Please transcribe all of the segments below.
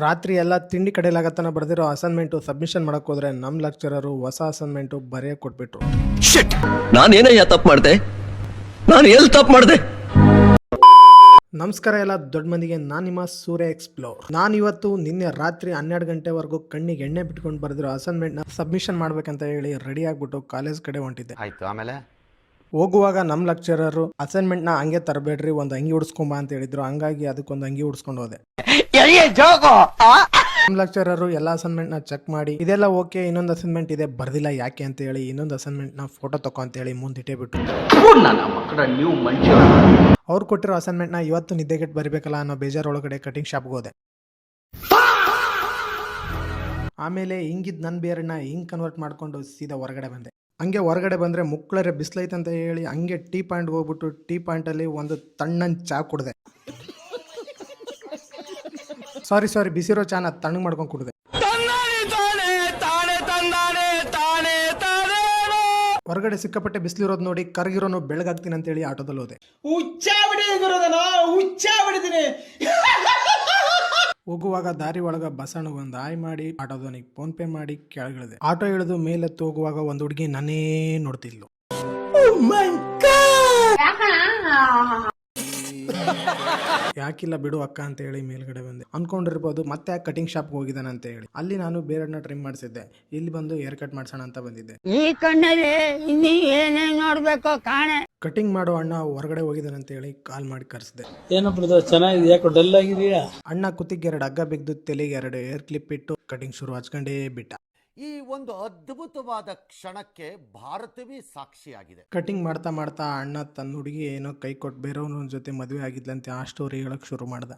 ರಾತ್ರಿ ಎಲ್ಲ ತಿಂಡಿ ಕಡೆಲಾಗತ್ತನ ಬರ್ದಿರೋ ಅಸೈನ್ಮೆಂಟು ಸಬ್ಮಿಷನ್ ಮಾಡಕ್ ಹೋದ್ರೆ ನಮ್ಮ ಲೆಕ್ಚರರು ಹೊಸ ಅಸೈನ್ಮೆಂಟು ಬರೆಯಕ್ ಕೊಟ್ಬಿಟ್ರು. ನಾನೇನಯ್ಯ ತಪ್ಪು ಮಾಡಿದೆ? ನಾನು ಎಲ್ಲಿ ತಪ್ಪು ಮಾಡಿದೆ? ನಮಸ್ಕಾರ ಎಲ್ಲ ದೊಡ್ಡ ಮಂದಿಗೆ, ನಾನು ನಿಮ್ಮ ಸೂರ್ಯ ಎಕ್ಸ್ಪ್ಲೋರ್. ನಾನು ಇವತ್ತು ನಿನ್ನೆ ರಾತ್ರಿ 12 ಗಂಟೆವರೆಗೂ ಕಣ್ಣಿಗೆ ಎಣ್ಣೆ ಬಿಟ್ಕೊಂಡು ಬರ್ದಿರೋ ಅಸೈನ್ಮೆಂಟ್ನ ಸಬ್ಮಿಷನ್ ಮಾಡ್ಬೇಕಂತ ಹೇಳಿ ರೆಡಿ ಆಗ್ಬಿಟ್ಟು ಕಾಲೇಜ್ ಕಡೆ ಹೊಂಟಿದ್ದೆ. ಆಯ್ತು. ಆಮೇಲೆ ಹೋಗುವಾಗ ನಮ್ಮ ಲೆಕ್ಚರರು ಅಸೈನ್ಮೆಂಟ್ನ ಹಂಗೆ ತರಬೇಡ್ರಿ, ಒಂದು ಅಂಗಿ ಉಡ್ಸ್ಕೊಂಬ ಅಂತ ಹೇಳಿದ್ರು. ಹಂಗಾಗಿ ಅದಕ್ಕೊಂದು ಅಂಗಿ ಉಡ್ಸ್ಕೊಂಡು ಹೋದೆ. ನಮ್ಮ ಲೆಕ್ಚರರು ಎಲ್ಲ ಅಸೈನ್ಮೆಂಟ್ನ ಚೆಕ್ ಮಾಡಿ ಇದೆಲ್ಲ ಓಕೆ, ಇನ್ನೊಂದು ಅಸೈನ್ಮೆಂಟ್ ಇದೆ ಬರ್ದಿಲ್ಲ ಯಾಕೆ ಅಂತ ಹೇಳಿ ಇನ್ನೊಂದು ಅಸೈನ್ಮೆಂಟ್ನ ಫೋಟೋ ತಗೋ ಅಂತ ಹೇಳಿ ಮುಂದಿಟ್ಟೇ ಬಿಟ್ಟು ಅವ್ರು ಕೊಟ್ಟಿರೋ ಅಸೈನ್ಮೆಂಟ್ನ ಇವತ್ತು ನಿದ್ದೆಗೆಟ್ಟು ಬರಿಬೇಕಲ್ಲ ಅನ್ನೋ ಬೇಜಾರೊಳಗಡೆ ಕಟಿಂಗ್ ಶಾಪ್ಗೆ ಹೋದೆ. ಆಮೇಲೆ ಹಿಂಗಿದ್ ನನ್ನ ಬೇರನ್ನ ಹಿಂಗ್ ಕನ್ವರ್ಟ್ ಮಾಡ್ಕೊಂಡು ಸೀದಾ ಹೊರಗಡೆ ಬಂದೆ. ಹಂಗೆ ಹೊರಗಡೆ ಬಂದ್ರೆ ಮುಕ್ಳರೆ ಬಿಸ್ಲೈತೆ ಅಂತ ಹೇಳಿ ಹಂಗೆ ಟೀ ಪಾಯಿಂಟ್ಗೆ ಹೋಗ್ಬಿಟ್ಟು ಟೀ ಪಾಯಿಂಟಲ್ಲಿ ಒಂದು ತಣ್ಣನ್ ಚಾ ಕುಡ್ದೆ. ಸಾರಿ ಬಿಸಿರೋ ಚಾನ ತಣ್ಣಗೆ ಮಾಡ್ಕೊಂಡು ಕುಡ್ದೆ. ಹೊರಗಡೆ ಸಿಕ್ಕಾಪಟ್ಟೆ ಬಿಸಿಲಿರೋದು ನೋಡಿ ಕರ್ಗಿರೋನು ಬೆಳಗಾಗ್ತೀನಿ ಅಂತ ಹೇಳಿ ಆಟೋದಲ್ಲಿ ಹೋದೆ. ಹೋಗುವಾಗ ದಾರಿ ಒಳಗ ಬಸಣ್ಣ ಒಂದು ಆಯ್ ಮಾಡಿ ಆಟೋದವನಿಗೆ ಫೋನ್ ಪೇ ಮಾಡಿ ಕೆಳಗಿಳಿದೆ. ಆಟೋ ಇಳಿದು ಮೇಲೆತ್ತು ಹೋಗುವಾಗ ಒಂದು ಹುಡುಗಿ ನನ್ನೇ ನೋಡ್ತಿದ್ಲು. ಯಾಕಿಲ್ಲ ಬಿಡು ಅಕ್ಕ ಅಂತ ಹೇಳಿ ಮೇಲ್ಗಡೆ ಬಂದೆ. ಅನ್ಕೊಂಡಿರ್ಬೋದು ಮತ್ತೆ ಯಾಕೆ ಕಟಿಂಗ್ ಶಾಪ್ಗೆ ಹೋಗಿದ್ದಾನೆ ಅಂತ ಹೇಳಿ. ಅಲ್ಲಿ ನಾನು ಬೇರೆಡ್ನ ಟ್ರಿಮ್ ಮಾಡಿಸಿದ್ದೆ. ಇಲ್ಲಿ ಬಂದು ಹೇರ್ ಕಟ್ ಮಾಡ್ಸೋಣ ಅಂತ ಬಂದಿದ್ದೆ. ಈ ಕಣ್ಣಲ್ಲಿ ಇನ್ನೀ ಏನೇನ್ ನೋಡ್ಬೇಕು ಕಾಣೆ. ಕಟಿಂಗ್ ಮಾಡೋ ಅಣ್ಣ ಹೊರಗಡೆ ಹೋಗಿದ್ದಾನೆ ಅಂತ ಹೇಳಿ ಕಾಲ್ ಮಾಡಿ ಕರೆಸಿದೆ. ಏನಪ್ಪ ಚೆನ್ನಾಗಿದೆ, ಯಾಕೋ ಡಲ್ ಆಗಿದೆಯಾ? ಅಣ್ಣ ಕುತ್ತಿಗೆ 2 ಹಗ್ಗ ಬಿದ್ದು ತಲೆಗೆ 2 ಹೇರ್ ಕ್ಲಿಪ್ ಇಟ್ಟು ಕಟಿಂಗ್ ಶುರು ಹಚ್ಕೊಂಡೇ ಬಿಟ್ಟ. ಈ ಒಂದು ಅದ್ಭುತವಾದ ಕ್ಷಣಕ್ಕೆ ಭಾರತವೇ ಸಾಕ್ಷಿಯಾಗಿದೆ. ಕಟಿಂಗ್ ಮಾಡ್ತಾ ಮಾಡ್ತಾ ಅಣ್ಣ ತನ್ನ ಹುಡುಗಿ ಏನೋ ಕೈ ಕೊಟ್ಟು ಬೇರೆಯವನ ಜೊತೆ ಮದುವೆ ಆಗಿದ್ಲಂತೆ ಆ ಸ್ಟೋರಿ ಹೇಳಕ್ ಶುರು ಮಾಡ್ದ.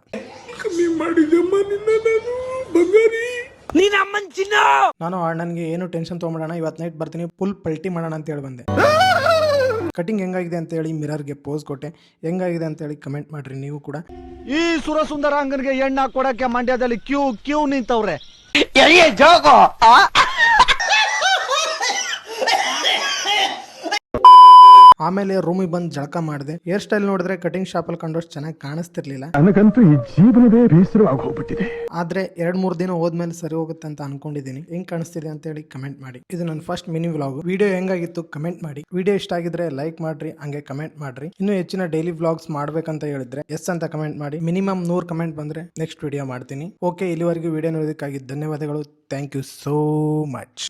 ನಾನು ಅಣ್ಣನ್ಗೆ ಏನು ಟೆನ್ಷನ್ ತಗೊಂಡ್ಬಿಡೋಣ, ಇವತ್ತು ನೈಟ್ ಬರ್ತೀನಿ, ಫುಲ್ ಪಲ್ಟಿ ಮಾಡೋಣ ಅಂತ ಹೇಳಿ ಬಂದೆ. ಕಟಿಂಗ್ ಹೆಂಗಾಗಿದೆ ಅಂತ ಹೇಳಿ ಮಿರರ್ಗೆ ಪೋಸ್ ಕೊಟ್ಟೆ. ಹೆಂಗಾಗಿದೆ ಅಂತ ಹೇಳಿ ಕಮೆಂಟ್ ಮಾಡ್ರಿ ನೀವು ಕೂಡ. ಈ ಸುರಸುಂದರಾಂಗನಿಗೆ ಎಣ್ಣ ಕೊಡಕ್ಕೆ ಮಂಡ್ಯದಲ್ಲಿ ಕ್ಯೂ ನಿಂತವ್ರೆ. ಆಮೇಲೆ ರೂಮಿಗೆ ಬಂದು ಜಳಕ ಮಾಡಿದೆ. ಹೇರ್ ಸ್ಟೈಲ್ ನೋಡಿದ್ರೆ ಕಟಿಂಗ್ ಶಾಪಲ್ಲಿ ಕಂಡೋಷ್ಟು ಚೆನ್ನಾಗಿ ಕಾಣಿಸ್ತಿರ್ಲಿಲ್ಲ. ನನಗಂತೂ ಈ ಜೀವನವೇ ಬೇಸರವಾಗಿ ಹೋಗ್ಬಿಟ್ಟಿದೆ. ಆದ್ರೆ 2-3 ದಿನ ಹೋದ್ಮೇಲೆ ಸರಿ ಹೋಗುತ್ತೆ ಅಂತ ಅನ್ಕೊಂಡಿದ್ದೀನಿ. ಹೆಂಗ್ ಕಾಣಿಸ್ತಿದೆ ಅಂತ ಹೇಳಿ ಕಮೆಂಟ್ ಮಾಡಿ. ಇದು ನನ್ನ ಫಸ್ಟ್ ಮಿನಿ ವ್ಲಾಗ್. ವಿಡಿಯೋ ಹೆಂಗಾಗಿತ್ತು ಕಮೆಂಟ್ ಮಾಡಿ. ವಿಡಿಯೋ ಇಷ್ಟ ಆಗಿದ್ರೆ ಲೈಕ್ ಮಾಡ್ರಿ, ಹಂಗೆ ಕಮೆಂಟ್ ಮಾಡ್ರಿ. ಇನ್ನು ಹೆಚ್ಚಿನ ಡೈಲಿ ವ್ಲಾಗ್ಸ್ ಮಾಡ್ಬೇಕಂತ ಹೇಳಿದ್ರೆ ಎಸ್ ಅಂತ ಕಮೆಂಟ್ ಮಾಡಿ. ಮಿನಿಮಮ್ 100 ಕಮೆಂಟ್ ಬಂದ್ರೆ ನೆಕ್ಸ್ಟ್ ವಿಡಿಯೋ ಮಾಡ್ತೀನಿ. ಓಕೆ, ಇಲ್ಲಿವರೆಗೂ ವಿಡಿಯೋ ನೋಡೋದಕ್ಕಾಗಿ ಧನ್ಯವಾದಗಳು. Thank you so much.